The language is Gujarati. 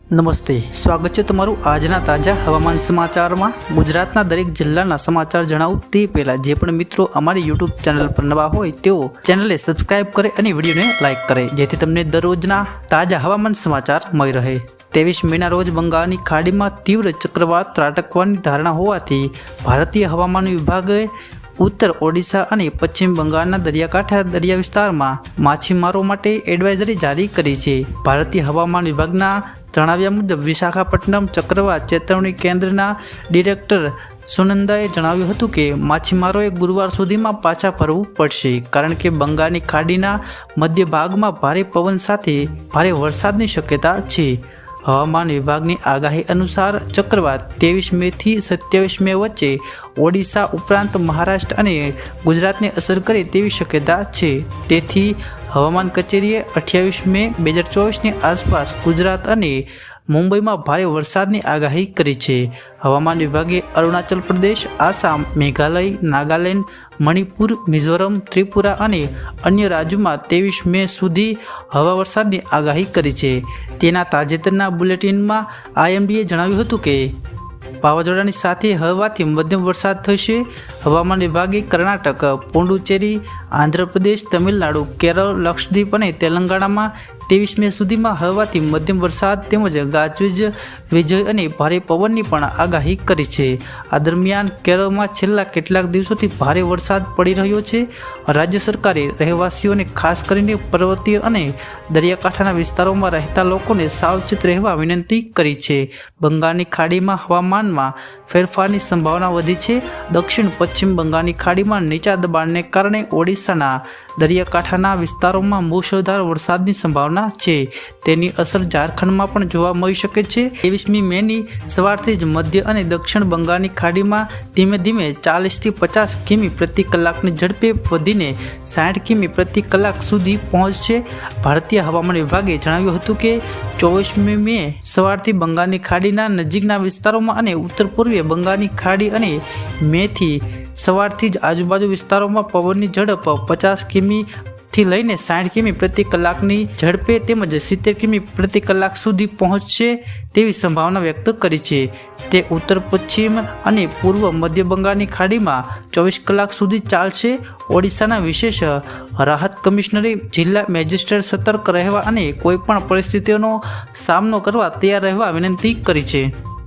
નમસ્તે, સ્વાગત છે તમારું આજના તાજા હવામાન સમાચારમાં। ગુજરાતના દરેક જિલ્લાના સમાચાર જણાવું તે પહેલાં જે પણ મિત્રો અમારી યુટ્યુબ ચેનલ પર નવા હોય તેઓ ચેનલને સબસ્ક્રાઇબ કરે અને વિડીયોને લાઇક કરે, જેથી તમને દરરોજના તાજા હવામાન સમાચાર મળી રહે। 23 મેના રોજ બંગાળની ખાડીમાં તીવ્ર ચક્રવાત ત્રાટકવાની ધારણા હોવાથી ભારતીય હવામાન વિભાગે ઉત્તર ઓડિશા અને પશ્ચિમ બંગાળના દરિયાકાંઠા દરિયા વિસ્તારમાં માછીમારો માટે એડવાઇઝરી જારી કરી છે। ભારતીય હવામાન વિભાગના જણાવ્યા મુજબ વિશાખાપટ્ટનમ ચક્રવાત ચેતવણી કેન્દ્રના ડિરેક્ટર સુનંદાએ જણાવ્યું હતું કે માછીમારોએ ગુરુવાર સુધીમાં પાછા ફરવું પડશે, કારણ કે બંગાળની ખાડીના મધ્ય ભાગમાં ભારે પવન સાથે ભારે વરસાદની શક્યતા છે। હવામાન વિભાગની આગાહી અનુસાર ચક્રવાત 23 મેથી 27 મે વચ્ચે ઓડિશા ઉપરાંત મહારાષ્ટ્ર અને ગુજરાતને અસર કરે તેવી શક્યતા છે। તેથી હવામાન કચેરીએ 28 મે 2024ની આસપાસ ગુજરાત અને મુંબઈમાં ભારે વરસાદની આગાહી કરી છે। હવામાન વિભાગે અરુણાચલ પ્રદેશ, આસામ, મેઘાલય, નાગાલેન્ડ, મણિપુર, મિઝોરમ, ત્રિપુરા અને અન્ય રાજ્યોમાં 23 મે સુધી હળવા વરસાદની આગાહી કરી છે। તેના તાજેતરના બુલેટિનમાં આઈએમડીએ જણાવ્યું હતું કે વાવાઝોડાની સાથે હળવાથી મધ્યમ વરસાદ થશે। હવામાન વિભાગે કર્ણાટક, પોંડુચેરી, આંધ્રપ્રદેશ, તમિલનાડુ, કેરળ, લક્ષદ્વીપ અને તેલંગાણામાં 23 મે સુધીમાં હળવાથી મધ્યમ વરસાદ તેમજ ગાજવીજ, વીજળી અને ભારે પવનની પણ આગાહી કરી છે। આ દરમિયાન કેરળમાં છેલ્લા કેટલાક દિવસોથી ભારે વરસાદ પડી રહ્યો છે। રાજ્ય સરકારે રહેવાસીઓને ખાસ કરીને પર્વતીય અને દરિયાકાંઠાના વિસ્તારોમાં રહેતા લોકોને સાવચેત રહેવા વિનંતી કરી છે। બંગાળની ખાડીમાં હવામાનમાં ફેરફારની સંભાવના વધી છે। દક્ષિણ પશ્ચિમ બંગાળની ખાડીમાં નીચા દબાણને કારણે ઓડિશાના દરિયાકાંઠાના વિસ્તારોમાં મુશળધાર વરસાદની સંભાવના છે। તેની અસર ઝારખંડમાં પણ જોવા મળી શકે છે। 23 મેની સવારથી જ મધ્ય અને દક્ષિણ બંગાળની ખાડીમાં ધીમે ધીમે 40થી 50 કિમી પ્રતિ કલાકની ઝડપે વધીને 60 કિમી પ્રતિ કલાક સુધી પહોંચશે। ભારતીય હવામાન વિભાગે જણાવ્યું હતું કે 24 મે સવારથી બંગાળની ખાડીના નજીકના વિસ્તારોમાં અને ઉત્તર પૂર્વીય બંગાળની ખાડી અને મેથી સવારથી જ આજુબાજુ વિસ્તારોમાં પવનની ઝડપ 50 કિમીથી લઈને 60 કિમી પ્રતિ કલાકની ઝડપે તેમજ 70 કિમી પ્રતિ કલાક સુધી પહોંચશે તેવી સંભાવના વ્યક્ત કરી છે। તે ઉત્તર પશ્ચિમ અને પૂર્વ મધ્ય બંગાળની ખાડીમાં 24 કલાક સુધી ચાલશે। ઓડિશાના વિશેષ રાહત કમિશનરે જિલ્લા મેજિસ્ટ્રેટ સતર્ક રહેવા અને કોઈપણ પરિસ્થિતિઓનો સામનો કરવા તૈયાર રહેવા વિનંતી કરી છે।